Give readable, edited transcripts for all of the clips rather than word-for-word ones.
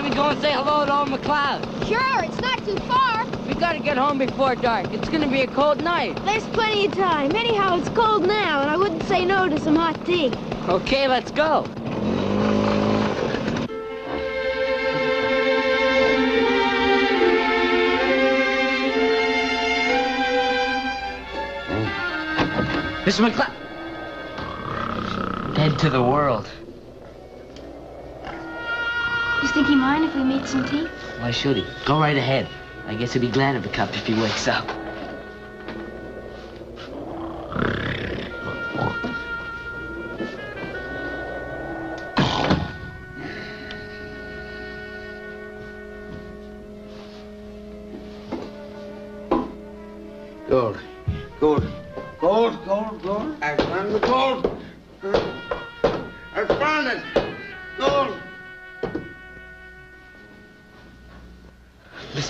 mind we go and say hello to old McLeod? Sure, it's not too far. We gotta get home before dark. It's gonna be a cold night. There's plenty of time. Anyhow, it's cold now, and I wouldn't say no to some hot tea. Okay, let's go. Mr. McLeod. Head to the world. You think he mind if we make some tea? Why should he? Go right ahead. I guess he'll be glad of a cup if he wakes up. Gold. Gold. Gold, gold, gold. I found the gold. I found it. Gold.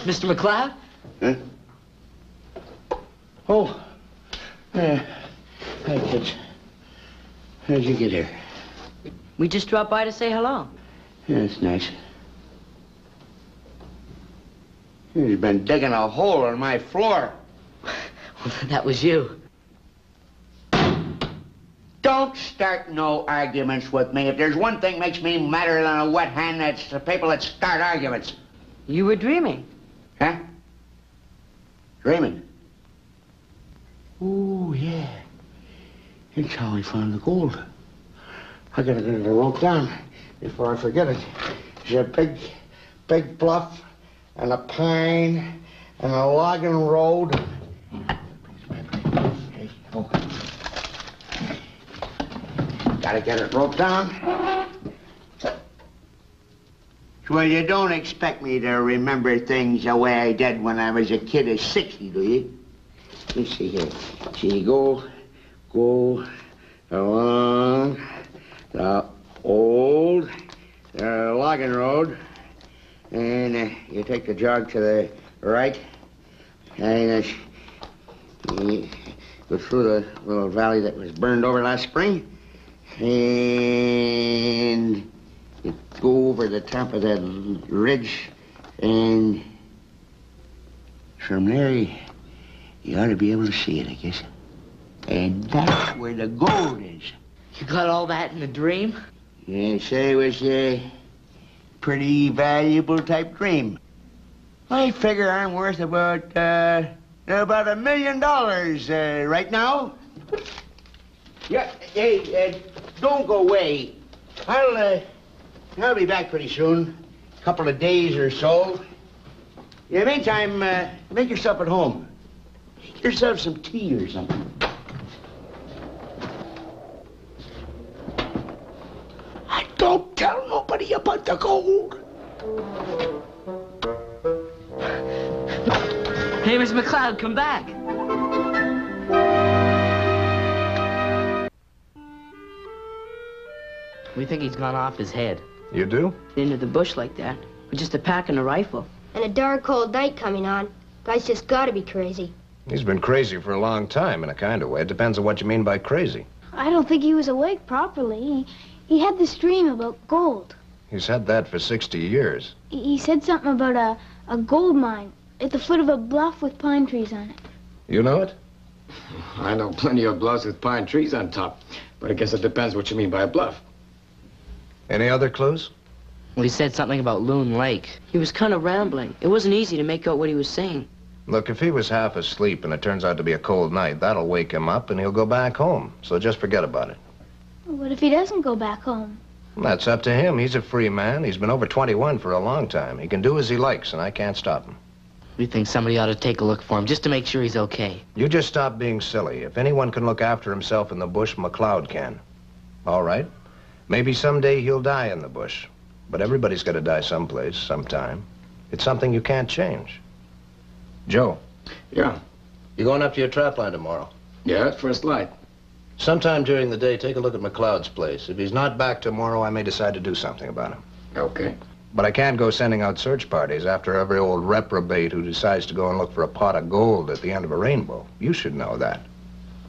Mr. McLeod? Huh? Oh. Hi, kids. How'd you get here? We just dropped by to say hello. Yeah, that's nice. He's been digging a hole in my floor. Well, that was you. Don't start no arguments with me. If there's one thing makes me madder than a wet hand, that's the people that start arguments. You were dreaming. Huh? Dreaming? Oh, yeah. That's how I found the gold. I gotta get it wrote down before I forget it. There's a big bluff and a pine and a logging road. Okay, oh. Gotta get it wrote down. Well, you don't expect me to remember things the way I did when I was a kid of 60, do you? Let's see here. See, go along the old logging road, and you take the jog to the right, and you go through the little valley that was burned over last spring, and you go over the top of that ridge, and from there, you ought to be able to see it, I guess. And that's where the gold is. You got all that in a dream? Yeah, say it was a pretty valuable type dream. I figure I'm worth about $1 million right now. Yeah, hey, don't go away. I'll be back pretty soon. A couple of days or so. In the meantime, make yourself at home. Make yourself some tea or something. And don't tell nobody about the gold. Hey, Mr. McLeod, come back. We think he's gone off his head. You do? Into the bush like that, with just a pack and a rifle. And a dark cold night coming on. Guy's just gotta be crazy. He's been crazy for a long time, in a kind of way. It depends on what you mean by crazy. I don't think he was awake properly. He had this dream about gold. He's had that for 60 years. He said something about a gold mine at the foot of a bluff with pine trees on it. You know it? I know plenty of bluffs with pine trees on top, but I guess it depends what you mean by a bluff. Any other clues? Well, he said something about Loon Lake. He was kind of rambling. It wasn't easy to make out what he was saying. Look, if he was half asleep and it turns out to be a cold night, that'll wake him up and he'll go back home. So just forget about it. What if he doesn't go back home? That's up to him. He's a free man. He's been over 21 for a long time. He can do as he likes, and I can't stop him. We think somebody ought to take a look for him, just to make sure he's okay. You just stop being silly. If anyone can look after himself in the bush, McLeod can. All right? Maybe someday he'll die in the bush. But everybody's got to die someplace, sometime. It's something you can't change. Joe. Yeah. You going up to your trap line tomorrow? Yeah, at first light. Sometime during the day, take a look at McLeod's place. If he's not back tomorrow, I may decide to do something about him. Okay. But I can't go sending out search parties after every old reprobate who decides to go and look for a pot of gold at the end of a rainbow. You should know that.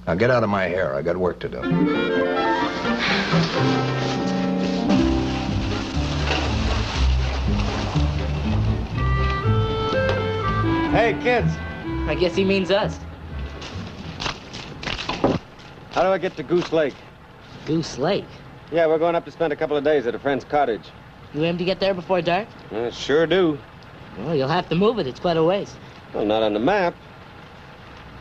Now get out of my hair. I got work to do. Hey, kids. I guess he means us. How do I get to Goose Lake? Goose Lake? Yeah, we're going up to spend a couple of days at a friend's cottage. You aim to get there before dark? Sure do. Well, you'll have to move it. It's quite a ways. Well, not on the map.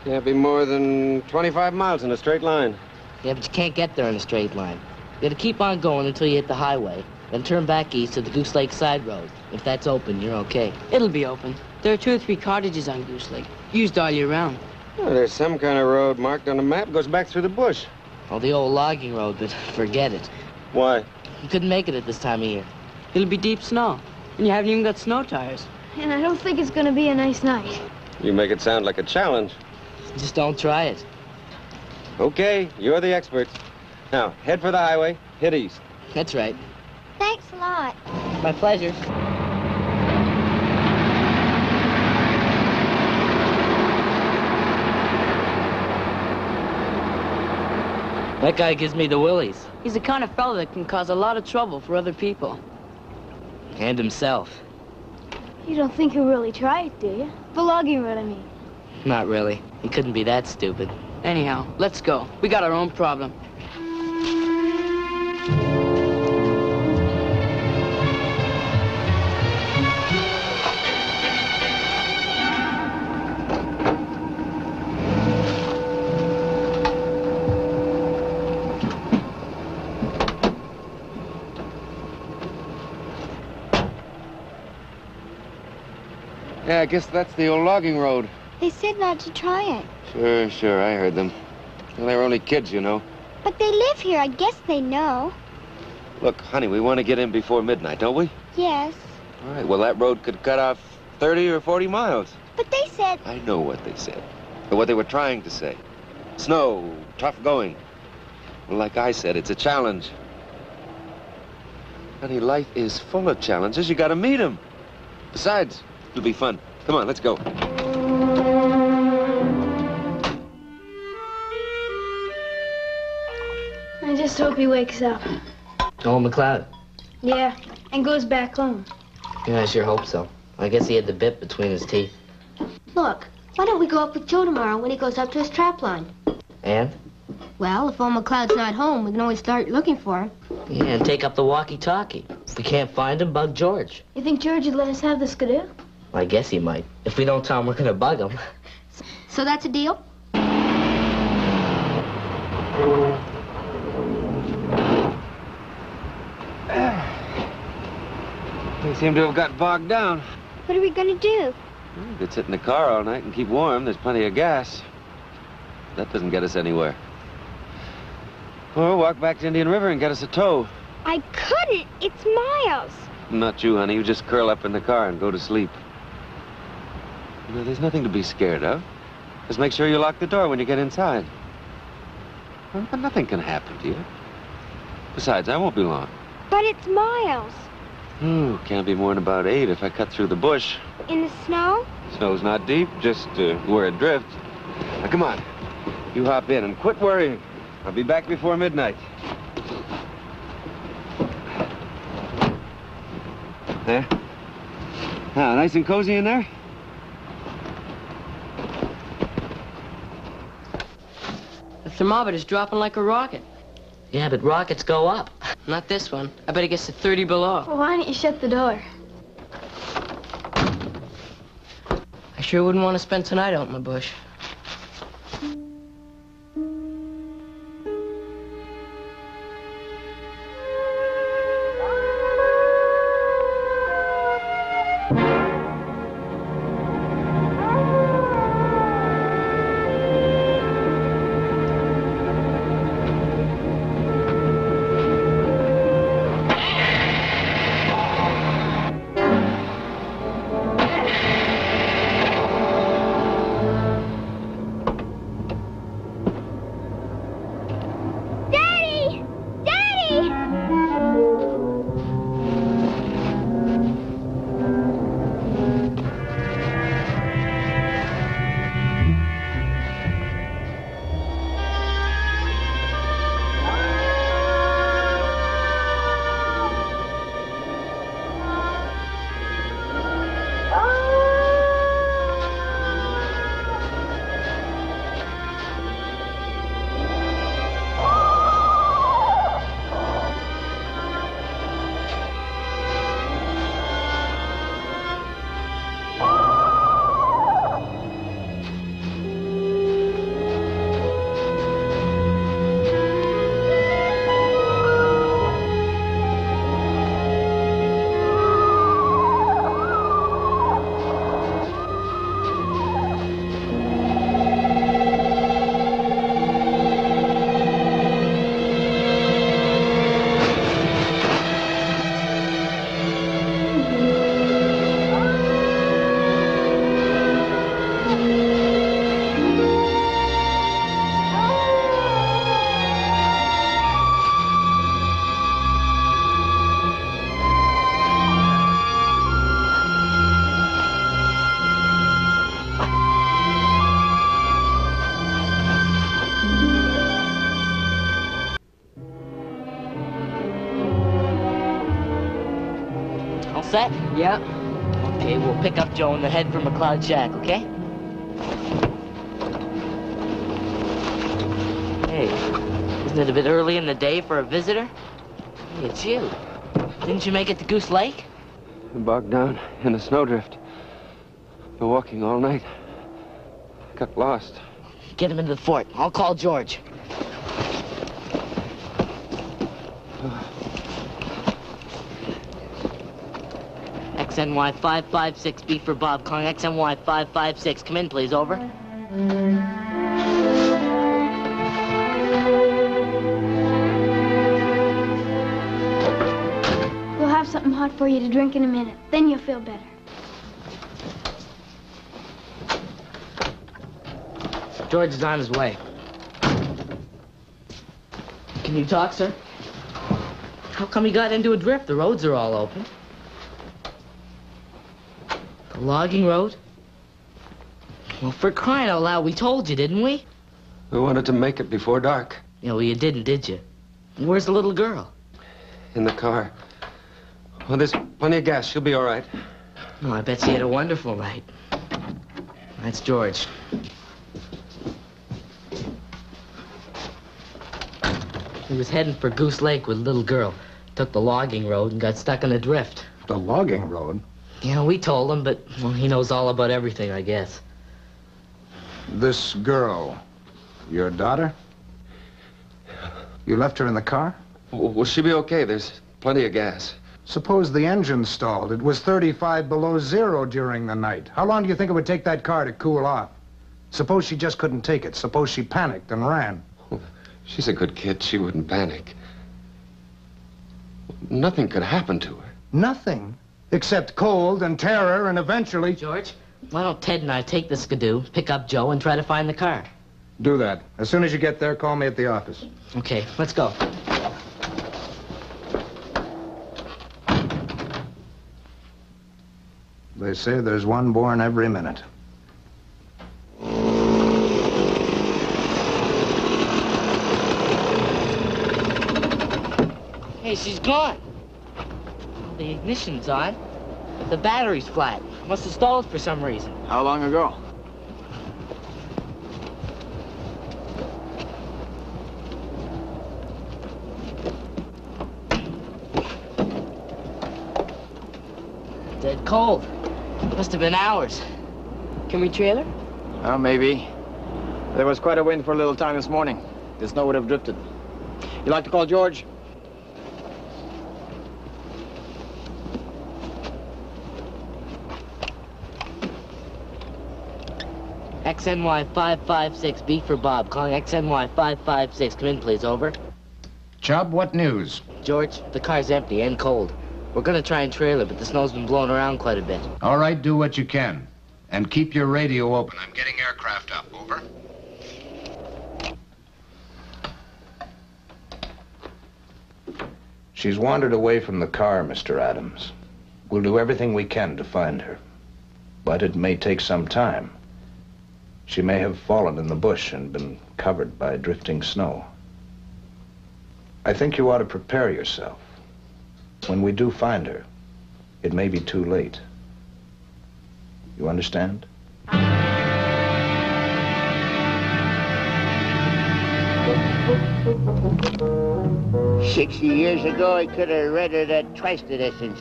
Can't be more than 25 miles in a straight line. Yeah, but you can't get there in a straight line. You gotta keep on going until you hit the highway, then turn back east to the Goose Lake side road. If that's open, you're okay. It'll be open. There are 2 or 3 cottages on Goose Lake, used all year round. Well, there's some kind of road marked on the map. Goes back through the bush. Oh, the old logging road, but forget it. Why? You couldn't make it at this time of year. It'll be deep snow, and you haven't even got snow tires. And I don't think it's gonna be a nice night. You make it sound like a challenge. Just don't try it. Okay, you're the expert. Now, head for the highway, hit east. That's right. Thanks a lot. My pleasure. That guy gives me the willies. He's the kind of fellow that can cause a lot of trouble for other people. And himself. You don't think he'll really try it, do you? The logging road, I mean. Not really. He couldn't be that stupid. Anyhow, let's go. We got our own problem. Yeah, I guess that's the old logging road. They said not to try it. Sure, I heard them. Well, they were only kids, you know. But they live here. I guess they know. Look, honey, we want to get in before midnight, don't we? Yes. All right, well, that road could cut off 30 or 40 miles. But they said... I know what they said, or what they were trying to say. Snow, tough going. Well, like I said, it's a challenge. Honey, life is full of challenges. You gotta meet them. Besides, it'll be fun. Come on, let's go. I just hope he wakes up. Oh, McLeod. Yeah, and goes back home. Yeah, I sure hope so. I guess he had the bit between his teeth. Look, why don't we go up with Joe tomorrow when he goes up to his trap line? And? Well, if old McLeod's not home, we can always start looking for him. Yeah, and take up the walkie-talkie. If we can't find him, bug George. You think George would let us have the skidoo? I guess he might. If we don't tell him, we're gonna bug him. So that's a deal? They seem to have got bogged down. What are we gonna do? Well, we could sit in the car all night and keep warm. There's plenty of gas. That doesn't get us anywhere. Or walk back to Indian River and get us a tow. I couldn't. It's miles. Not you, honey. You just curl up in the car and go to sleep. You know, there's nothing to be scared of. Just make sure you lock the door when you get inside. Well, but nothing can happen to you. Besides, I won't be long. But it's miles. Ooh, can't be more than about 8 if I cut through the bush. In the snow? Snow's not deep, just where it drifts. Now, come on. You hop in and quit worrying. I'll be back before midnight. There. Now, nice and cozy in there? The thermometer's dropping like a rocket. Yeah, but rockets go up. Not this one. I bet it gets to 30 below. Well, why don't you shut the door? I sure wouldn't want to spend tonight out in the bush. set? Yeah. Okay, we'll pick up Joe and then head for McLeod Shack, okay? Hey, isn't it a bit early in the day for a visitor? Hey, it's you. Didn't you make it to Goose Lake? Bogged down in a snowdrift. Been walking all night. Got lost. Get him into the fort. I'll call George. XNY 556, B for Bob, calling XNY 556. Come in, please, over. We'll have something hot for you to drink in a minute. Then you'll feel better. George is on his way. Can you talk, sir? How come he got into a drift? The roads are all open. The logging road? Well, for crying out loud, we told you, didn't we? We wanted to make it before dark. Yeah, well, you didn't, did you? Where's the little girl? In the car. Well, there's plenty of gas. She'll be all right. Oh, I bet she had a wonderful night. That's George. He was heading for Goose Lake with a little girl. Took the logging road and got stuck in a drift. The logging road? Yeah, we told him, but, well, he knows all about everything, I guess. This girl, your daughter? You left her in the car? Will she be okay? There's plenty of gas. Suppose the engine stalled. It was 35 below zero during the night. How long do you think it would take that car to cool off? Suppose she just couldn't take it. Suppose she panicked and ran. She's a good kid. She wouldn't panic. Nothing could happen to her. Nothing. Except cold and terror and eventually... George, why don't Ted and I take the skidoo, pick up Joe, and try to find the car? Do that. As soon as you get there, call me at the office. Okay, let's go. They say there's one born every minute. Hey, she's gone. The ignition's on, but the battery's flat. Must have stalled for some reason. How long ago? Dead cold. Must have been hours. Can we trailer? Oh, maybe. There was quite a wind for a little time this morning. The snow would have drifted. You like to call George? XNY 556, B for Bob, calling XNY 556. Come in, please, over. Chubb, what news? George, the car's empty and cold. We're gonna try and trailer, but the snow's been blowing around quite a bit. All right, do what you can. And keep your radio open. I'm getting aircraft up. Over. She's wandered away from the car, Mr. Adams. We'll do everything we can to find her. But it may take some time. She may have fallen in the bush and been covered by drifting snow. I think you ought to prepare yourself. When we do find her, it may be too late. You understand? 60 years ago, I could have read it at twice the distance.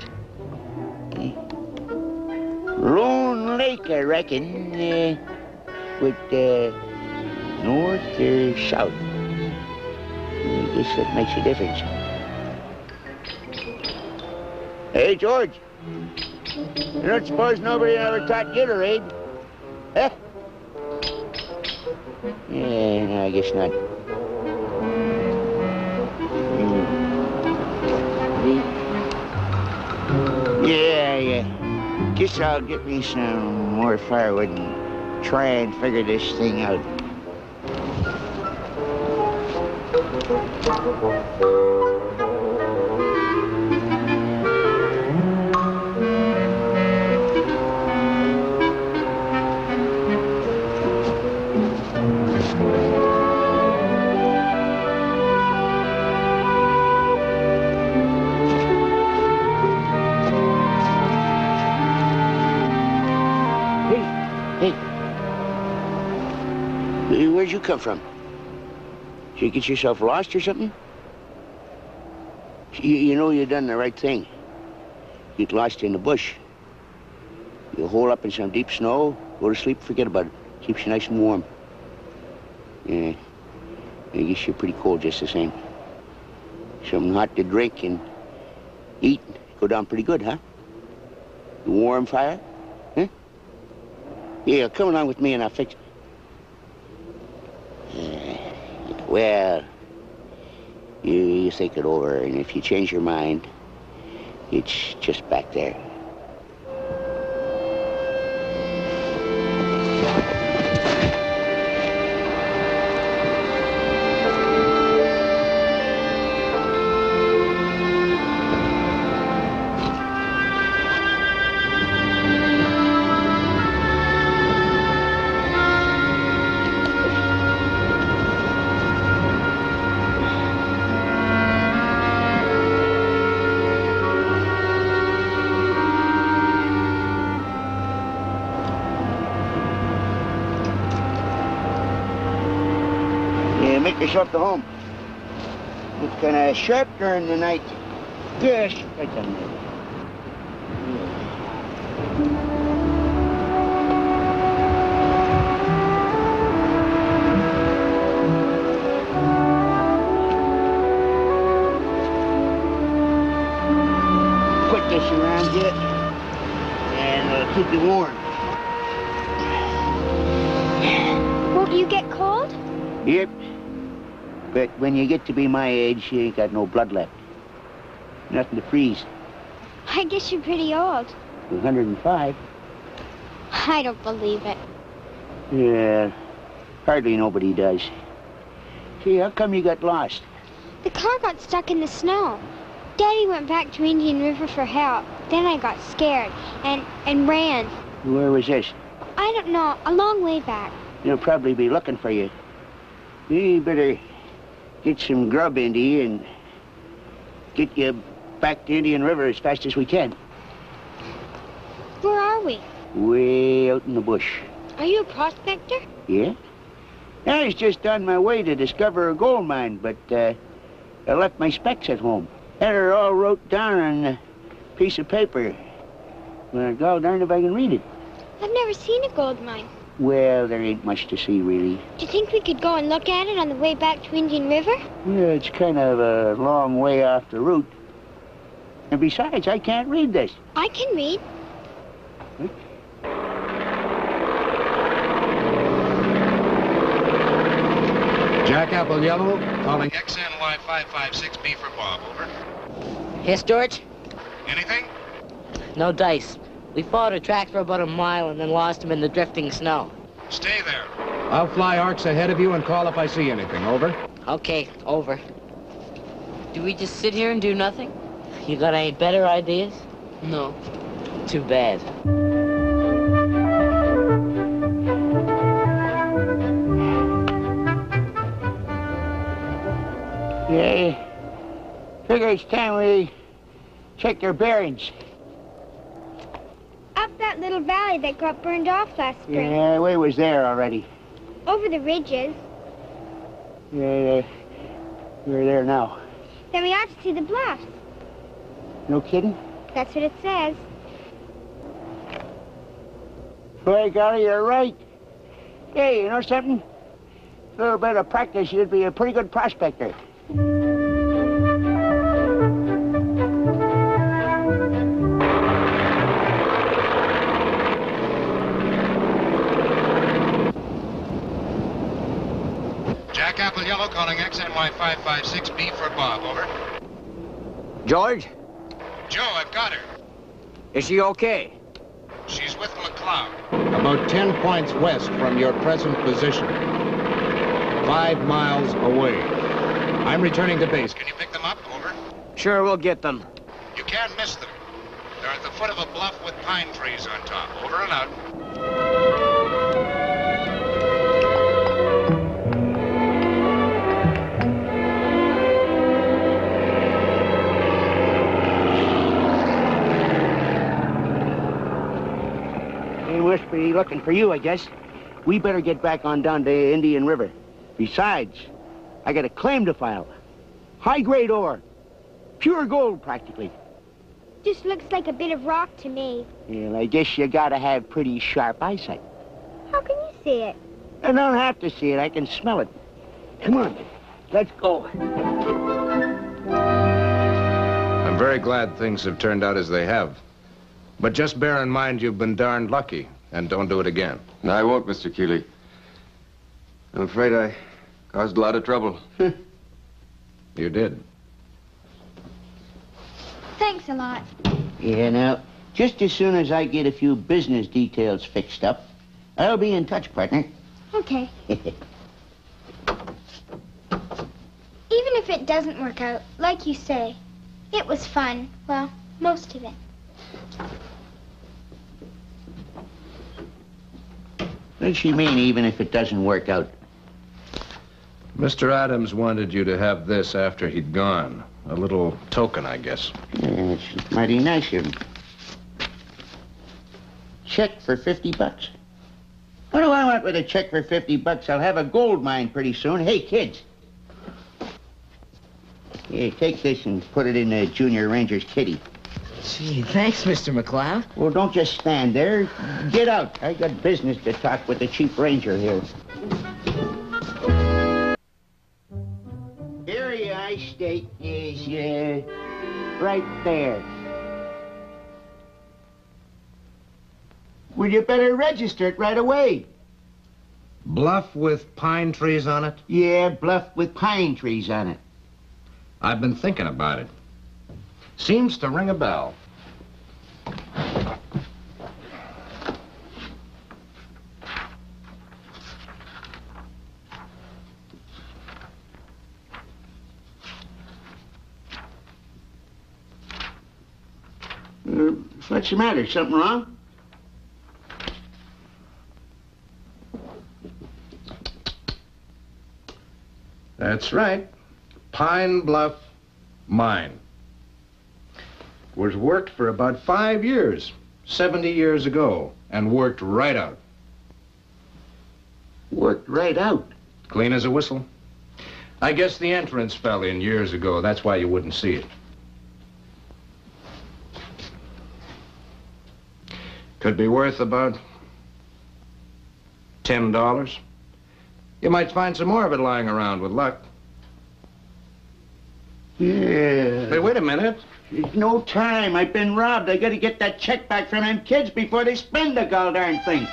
Lone Lake, I reckon, with north or south. I guess that makes a difference. Hey, George. You don't suppose nobody ever taught you to read? Huh? Yeah, no, I guess not. Yeah. Guess I'll get me some more firewood and try and figure this thing out. where'd you come from? Did you get yourself lost or something? You know you done the right thing. Get lost in the bush. You hole up in some deep snow, go to sleep, forget about it. Keeps you nice and warm. Yeah, I guess you're pretty cold just the same. Something hot to drink and eat, go down pretty good, huh? A warm fire? Huh? Yeah, come along with me and I'll fix it. Well, you think it over, and if you change your mind, it's just back there. Make yourself to home. It's kind of sharp during the night. Yes, right down there. Put this around you, and it'll keep you warm. Won't you get cold? Yep. But when you get to be my age, you ain't got no blood left. Nothing to freeze. I guess you're pretty old. 105. I don't believe it. Yeah, hardly nobody does. See, how come you got lost? The car got stuck in the snow. Daddy went back to Indian River for help. Then I got scared and ran. Where was this? I don't know, a long way back. They'll probably be looking for you. You better get some grub into you and get you back to Indian River as fast as we can. Where are we? Way out in the bush. Are you a prospector? Yeah? I was just on my way to discover a gold mine, but I left my specs at home. Had her all wrote down on a piece of paper. Well, God darn if I can read it. I've never seen a gold mine. Well, there ain't much to see, really. Do you think we could go and look at it on the way back to Indian River? Yeah, it's kind of a long way off the route. And besides, I can't read this. I can read. Jack Apple Yellow, calling XNY 556B for Bob, over. Yes, George? Anything? No dice. We followed a track for about a mile and then lost him in the drifting snow. Stay there. I'll fly arcs ahead of you and call if I see anything, over. Okay, over. Do we just sit here and do nothing? You got any better ideas? No. Too bad. Yeah, figure it's time we check their bearings. Up that little valley that got burned off last spring. Yeah, we was there already. Over the ridges. Yeah, we're there now. Then we ought to see the bluffs. No kidding? That's what it says. Boy, golly, you're right. Hey, you know something? A little bit of practice, you'd be a pretty good prospector. Jack Apple Yellow, calling XNY 556B for Bob, over. George, Joe, I've got her. is she okay? She's with McLeod. About 10 points west from your present position. 5 miles away. I'm returning to base. Can you pick them up? Over. Sure, we'll get them. You can't miss them. They're at the foot of a bluff with pine trees on top. Over and out. They must be looking for you, I guess. we better get back on down to Indian River. Besides, I got a claim to file. High-grade ore. Pure gold, practically. Just looks like a bit of rock to me. Well, I guess you gotta have pretty sharp eyesight. How can you see it? I don't have to see it. I can smell it. Come on. Let's go. I'm very glad things have turned out as they have. But just bear in mind you've been darned lucky, and don't do it again. I won't, Mr. Keeley. I'm afraid I caused a lot of trouble. You did. Thanks a lot. Yeah, now, just as soon as I get a few business details fixed up, I'll be in touch, partner. Okay. Even if it doesn't work out, like you say, it was fun. Well, most of it. What does she mean, even if it doesn't work out? Mr. Adams wanted you to have this after he'd gone. A little token, I guess. Yeah, it's mighty nice of him. Check for $50. What do I want with a check for $50? I'll have a gold mine pretty soon. Hey, kids. Here, take this and put it in the Junior Ranger's kitty. Gee, thanks, Mr. McLeod. Well, don't just stand there. Get out. I got business to talk with the chief ranger here. Area I state is, right there. Well, you better register it right away. Bluff with pine trees on it? Yeah, bluff with pine trees on it. I've been thinking about it. Seems to ring a bell. What's the matter? Something wrong? That's right. Pine Bluff Mine. Was worked for about 5 years, 70 years ago, and worked right out. Worked right out. Clean as a whistle. I guess the entrance fell in years ago. That's why you wouldn't see it. Could be worth about $10. You might find some more of it lying around with luck. Yeah. Hey, wait a minute. There's no time. I've been robbed. I gotta get that check back from them kids before they spend the gol darn thing.